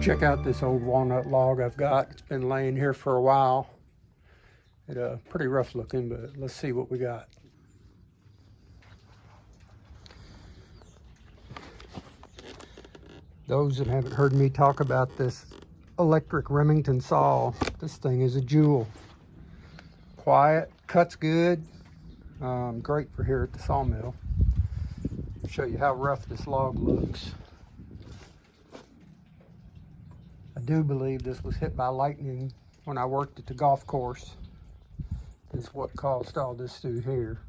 Check out this old walnut log I've got. It's been laying here for a while. It's pretty rough looking, but let's see what we got. Those that haven't heard me talk about this electric Remington saw, this thing is a jewel. Quiet, cuts good, great for here at the sawmill. I'll show you how rough this log looks. I do believe this was hit by lightning when I worked at the golf course. Is what caused all this through here.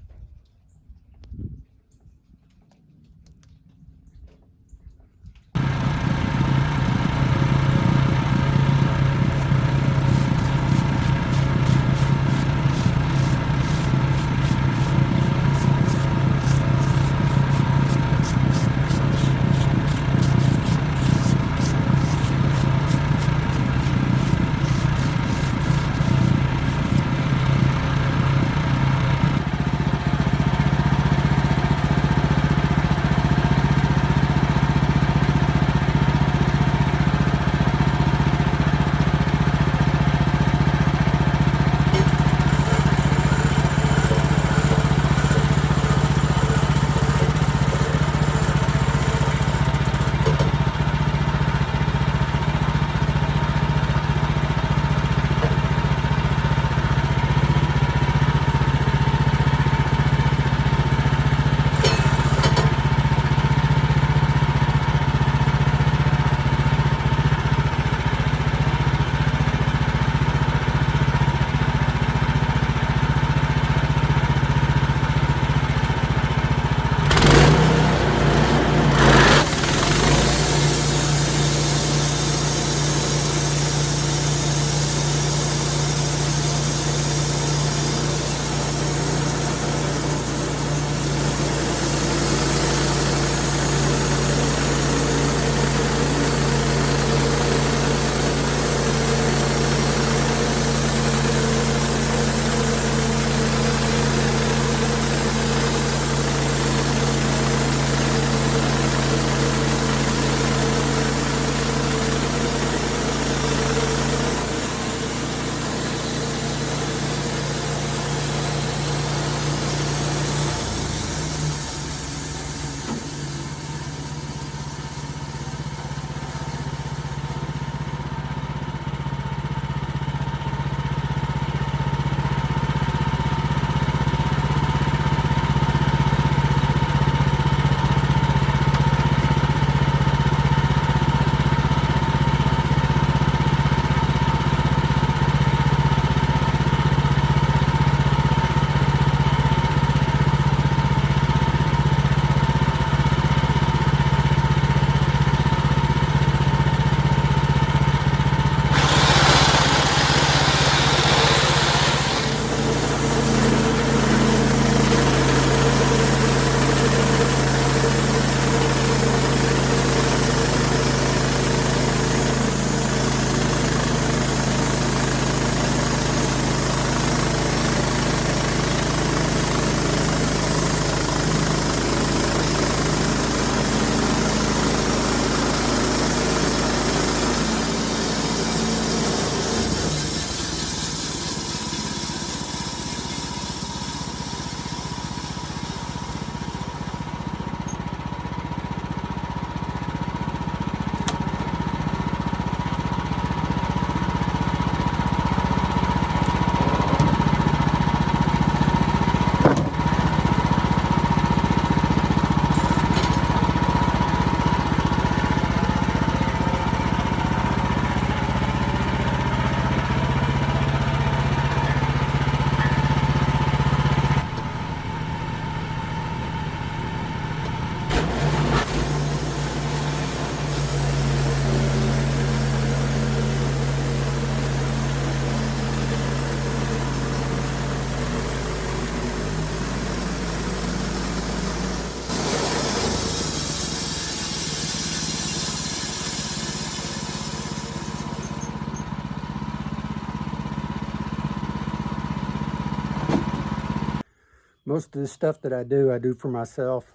Most of the stuff that I do for myself.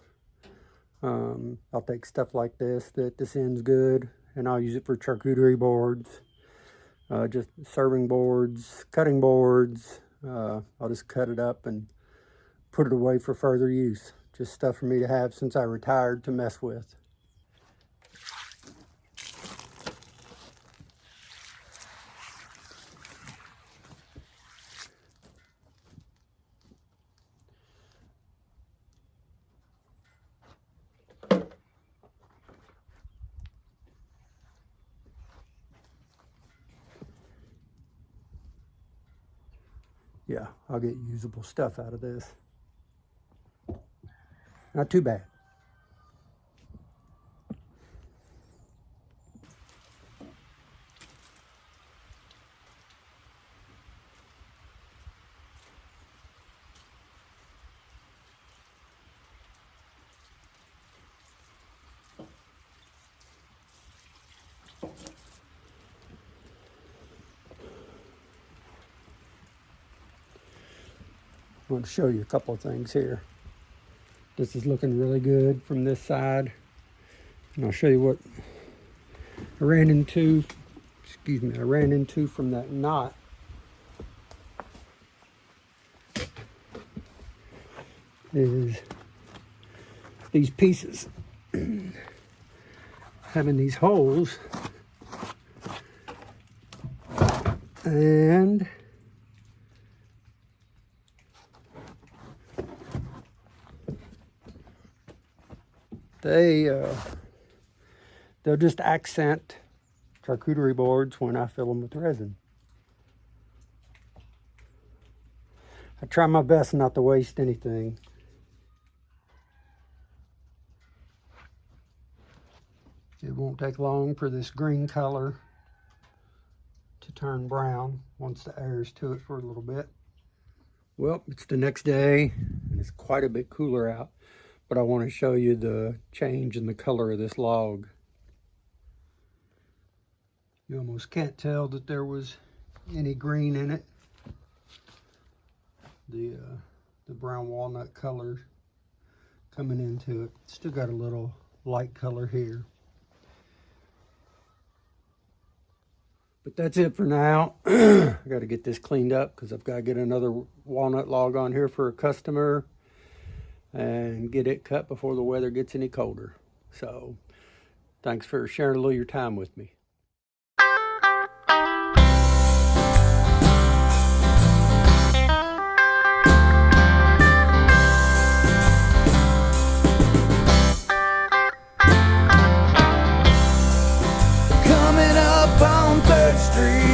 I'll take stuff like this, that this end's good, and I'll use it for charcuterie boards, just serving boards, cutting boards. I'll just cut it up and put it away for further use. Just stuff for me to have since I retired to mess with. Yeah, I'll get usable stuff out of this. Not too bad. I want to show you a couple of things here. This is looking really good from this side. And I'll show you what I ran into, from that knot. Is these pieces having these holes, and they'll just accent charcuterie boards when I fill them with resin. I try my best not to waste anything. It won't take long for this green color to turn brown once the air's to it for a little bit. Well, it's the next day and it's quite a bit cooler out, but I want to show you the change in the color of this log. You almost can't tell that there was any green in it. The brown walnut color coming into it. Still got a little light color here. But that's it for now. I got to get this cleaned up because I've got to get another walnut log on here for a customer and get it cut before the weather gets any colder. So thanks for sharing a little of your time with me. Coming up on 3rd Street.